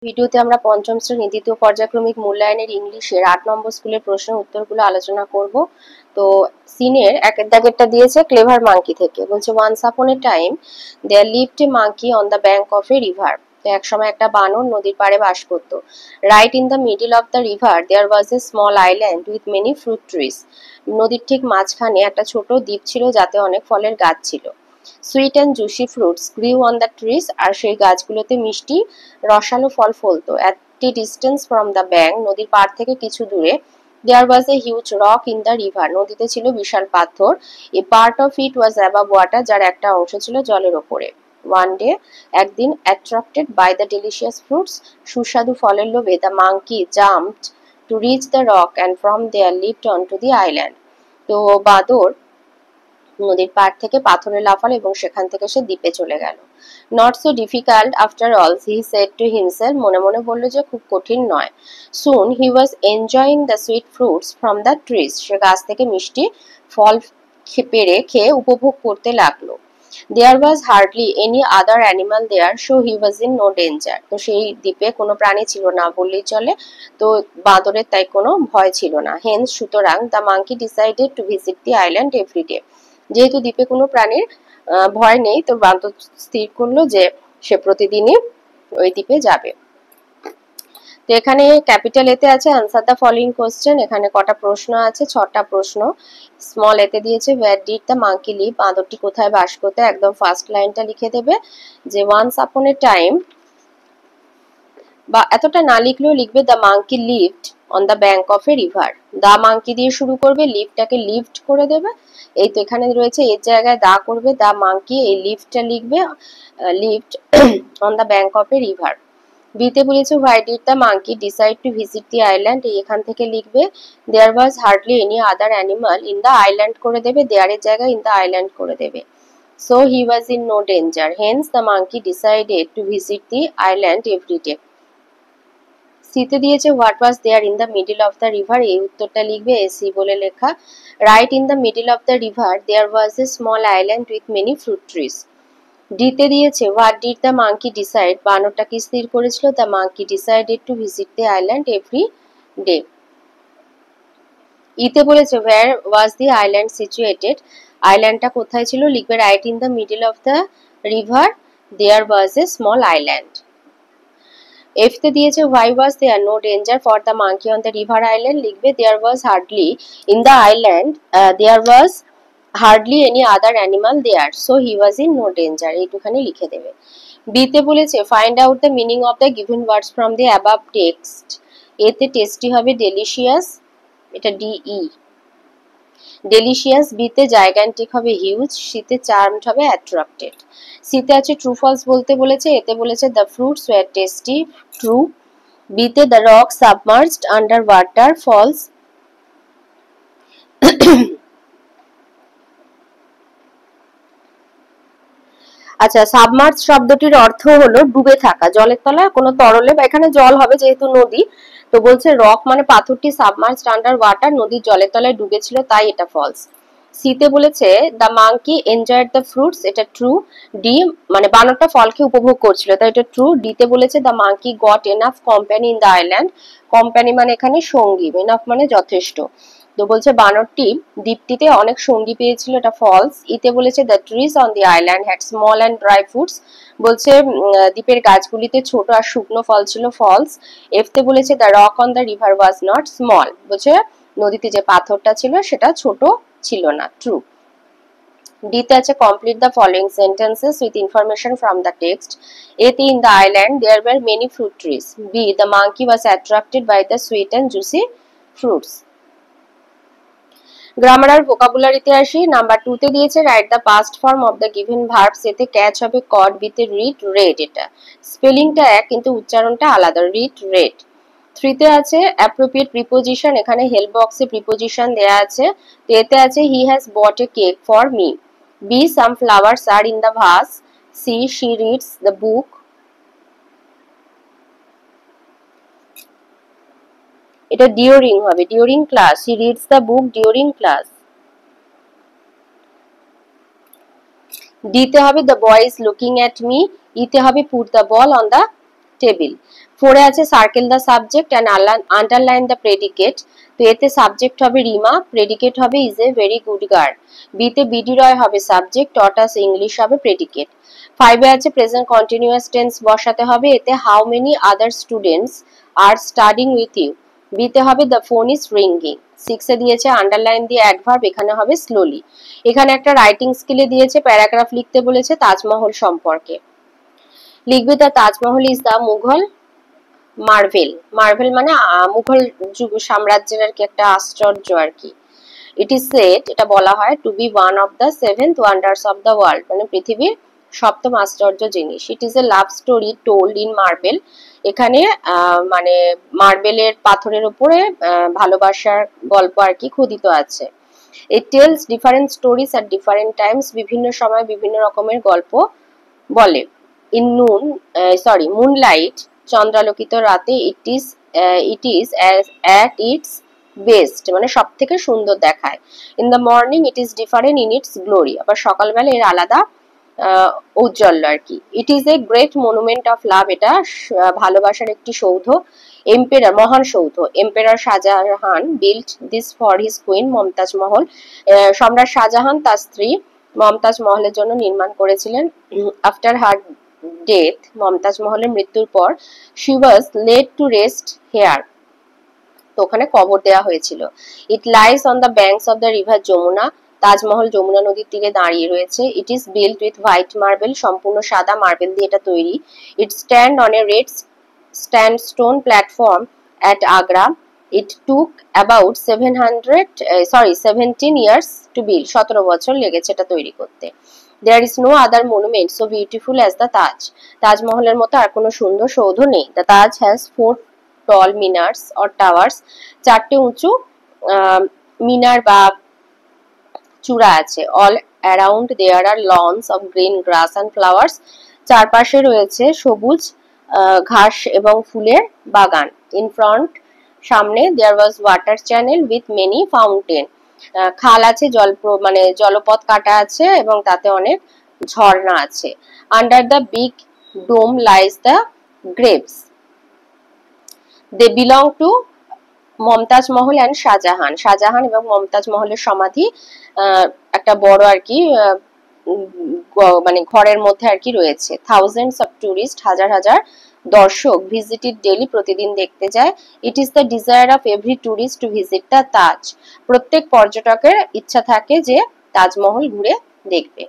ভিডিওতে আমরা পঞ্চম শ্রেণী দ্বিতীয় পর্যায়ক্রমিক মূল্যায়নের ইংলিশের ৮ নম্বর স্কুলের প্রশ্নের উত্তরগুলো আলোচনা করব। তো সিনের একের দাগেরটা দিয়েছে ক্লেভার মাঙ্কি থেকে, বলছে once upon a time there lived a monkey on the bank of a river. তো একসময় একটা বানর নদীর পাড়ে বাস করত। Right in the middle of the river there was a small island with many fruit trees. নদীর ঠিক মাঝখানে একটা ছোট দ্বীপ ছিল যাতে অনেক ফলের গাছ ছিল। Sweet and juicy fruits grew on the trees, আর সেই গাছগুলোতে মিষ্টি রসালো ফল ফলতো। At a distance from the bank, নদীর পাড় থেকে কিছু দূরে, there was a huge rock in the river, নদীতে ছিল বিশাল পাথর। A part of it was above water, যার একটা অংশ ছিল জলের ওপরে। ওয়ান ডে, একদিন, attracted by the delicious fruits, সুস্বাদু ফলের লোভে, the monkey jumped to reach the rock and from there lift on to the island. তো বাঁদর নদীর পাড় থেকে পাথরে লাফালো এবং সেখান থেকে সে দ্বীপে চলে গেল। Not so difficult after all, he said to himself, মনে মনে বলল যে খুব কঠিন নয়। Soon he was enjoying the sweet fruits from the trees, সে গাছ থেকে মিষ্টি ফল পেড়ে খেয়ে উপভোগ করতে লাগলো। There was hardly any other animal there, so he was in no danger. তো সেই দ্বীপে কোনো প্রাণী ছিল না বললেই চলে, তো বাঁদরের তাই কোনো ভয় ছিল না। হেন্স, সুতরাং, the monkey decided to visit the island every day. যেহেতু দ্বীপে কোনো প্রাণীর ভয় নেই, তো বাঁদর স্থির করলো যে সে প্রতিদিনই ওই দ্বীপে যাবে। তো এখানে ক্যাপিটাল এতে আছে আনসার দ্য ফলোইং কোশ্চেন। এখানে কটা প্রশ্ন আছে? 6টা প্রশ্ন। স্মল এতে দিয়েছে where did the monkey live, বাঁদরটি কোথায় বাস করতে। একদম ফার্স্ট লাইনটা লিখে দেবে যে ওয়ান্স আপন এ টাইম, বা এতটা না লিখলেও লিখবে the monkey lived on the bank of a river. The monkey দিয়ে শুরু করবে, লিভটাকে লিভড করে দেবে। এই তো এখানে রয়েছে এর জায়গায় দা করবে, দা মাঙ্কি, এই লিভডটা লিখবে lived on the bank of a river. বিতে বলেছে why did the monkey decide to visit the island, এখান থেকে লিখবে there was hardly any other animal in the island করে দেবে, দেয়ারের জায়গায় ইন দ্য আইল্যান্ড করে দেবে। So he was in no danger, hence the monkey decided to visit the island everyday. সিতে দিয়েছে what was there in the middle of the river, এই উত্তরটা লিখবে এসি বলে লেখা। Right in the middle of the river there was a small island with many fruit trees. ডিতে দিয়েছে what did the monkey decide, বানরটা কি স্থির করেছিল, the monkey decided to visit the island every day. ইতে বলেছে where was the island situated, আইল্যান্ডটা কোথায় ছিল, লিখবে right in the middle of the river there was a small island. এফতে দিয়েছে why was there no danger for the monkey on the river island, লিখবে there was hardly in the island there was hardly any other animal there, so he was in no danger, এইটুখানি লিখে দেবে। বিতে বলেছে find out the meaning of the given words from the above text. এতে tasty হবে delicious, এটা ডিই delicious. বিতে জাইগান্টিক হবে হিউজ, সিতে চার্মড হবে অ্যাট্রাক্টেড। সিতে আছে ট্রু ফলস বলতে বলেছে, এতে বলেছে the fruits war tasty, true. বিতে the rock submerged under water, false. আচ্ছা, সাবমার্জ শব্দটির অর্থ হলো ডুবে থাকা, জলের তলায় কোনো তরলে, বা এখানে জল হবে যেহেতু নদী, তো বলছে রক মানে পাথরটি সাবমার্জড আন্ডার ওয়াটার, নদীর জলের তলায় ডুবেছিল, তাই এটা ফলস। সিতে বলেছে the monkey enjoyed the fruits, এটা ট্রু। ডি মানে বানরটা ফলকে উপভোগ করছিল, তাই এটা ট্রু। ডিতে বলেছে the monkey goat enough company in the island, company মানে এখানে সঙ্গী, এনাফ মানে যথেষ্ট, তো বলছে বানরটি দ্বীপটিতে অনেক সঙ্গী পেয়েছিল, এটা ফলস। ইতে বলেছে the trees on the island had small and dry fruits, বলছে দ্বীপের গাছগুলিতে ছোট আর শুকনো ফল ছিল, ফলস। এফতে বলেছে the rock on the river was not small, বলছে নদীতে যে পাথরটা ছিল সেটা ছোট ছিল না, ট্রু। ডিতে আছে complete the following sentences with information from the text. এতে in the island there were many fruit trees. B the monkey was attracted by the sweet and juicy fruits. Grammar আর ভোকাবুলারিতে আসি। নাম্বার 2 তে দিয়েছে write the past form of the given verbs, এতে catch হবে caught, বিতে read red, এটা স্পেলিংটা এক কিন্তু উচ্চারণটা আলাদা, রিড রেড। 3 তে আছে অ্যাপ্রোপ্রিয়েট প্রিপোজিশন, এখানে হেল্প বক্সে প্রিপোজিশন দেয়া আছে। তো এতে আছে he has bought a cake for me. B some flowers are in the vase. C she reads the book. এটা ডিউরিং হবে, during class, she reads the book during class. ডিতে হবে the boy is looking at me. ইতে হবে put the ball on the table. 4 আছে circle the subject and underline the predicate. তো এতে subject হবে রিমা, প্রেডিকেট হবে is a very good girl. বিতে বিডি রয় হবে সাবজেক্ট, টটাস ইংলিশ হবে প্রেডিকেট। 5 এ আছে প্রেজেন্ট কন্টিনিউয়াস টেন্স বসাতে হবে, এতে how many other students are studying with you. বিতে হবে দ্য ফোন ইজ রিঙ্গিং। 6 এ দিয়েছে আন্ডারলাইন দিয়ে অ্যাডভার্ব, এখানে হবে স্লোলি। এখানে একটা রাইটিং স্কিলে দিয়েছে প্যারাগ্রাফ লিখতে বলেছে তাজমহল সম্পর্কে। লিখবে the Taj Mahal is the Mughal Marvel. Marvel মানে মুঘল যুগ সাম্রাজ্যের আর কি একটা আশ্চর্য আর কি। ইট ইজ সেড, এটা বলা হয়, to be one of the 7th wonders of the world, মানে পৃথিবীর 7ম আশ্চর্য জিনিস। It is a love story told in marble. এখানে মানে মার্বেলের পাথরের উপরে ভালোবাসার গল্প আর কি খোদিত আছে। It tells different stories at different Times, বিভিন্ন সময় বিভিন্ন রকমের গল্প বলে। ইন মুনলাইট, চন্দ্রালোকিত রাতে, it is at its best, মানে সব থেকে সুন্দর দেখায়। In the morning it is different in its glory, আবার সকালবেলা এর আলাদা ঔজ্জ্বল্য আর কি। It is a great monument of love, এটা ভালোবাসার একটি সৌধ। এম্পেরার, মহান সৌধ। Emperor Shahjahan built this for his queen Mumtaz Mahal, সম্রাট শাহজাহান তার স্ত্রী মমতাজ মহলের জন্য নির্মাণ করেছিলেন। আফটার হার ডেথ, মমতাজ মহলের মৃত্যুর পর, she was laid to rest here, তো ওখানে কবর দেওয়া হয়েছিল। It lies on the banks of the river Yamuna, Taj Mahal Yamuna নদীর তীরে দাঁড়িয়ে রয়েছে। It is built with white marble, সম্পূর্ণ সাদা মার্বেল দিয়ে এটা তৈরি। It stand on a red standstone platform at Agra. It took about 17 years to build, 17 বছর লেগেছে এটা তৈরি করতে। There is no other monument so beautiful as the Taj. তাজমহলের মতো আর কোনো সুন্দর সৌধ নেই। The Taj has 4 tall minars or towers, 4টে উঁচু মিনার বা চূড়া আছে। All around there are lawns of green grass and flowers, চারপাশে রয়েছে সবুজ ঘাস এবং ফুলের বাগান। In front, সামনে, there was water channel with many fountain, খাল আছে, মানে জলপথ কাটা আছে এবং তাতে অনেক ঝর্ণা আছে। Under the big dome lies the graves, they belong to Mumtaz Mahal and Shahjahan. Shahjahan এবং মমতাজ মহলের সমাধি একটা বড় আর কি মানে ঘরের মধ্যে আর কি রয়েছে। থাউজেন্ডস অফ টুরিস্ট, হাজার হাজার দর্শক, ভিজিটেড ডেইলি, প্রতিদিন দেখতে যায়। It is the desire of every tourist to visit the Taj, প্রত্যেক পর্যটকের ইচ্ছা থাকে যে তাজমহল ঘুরে দেখবে।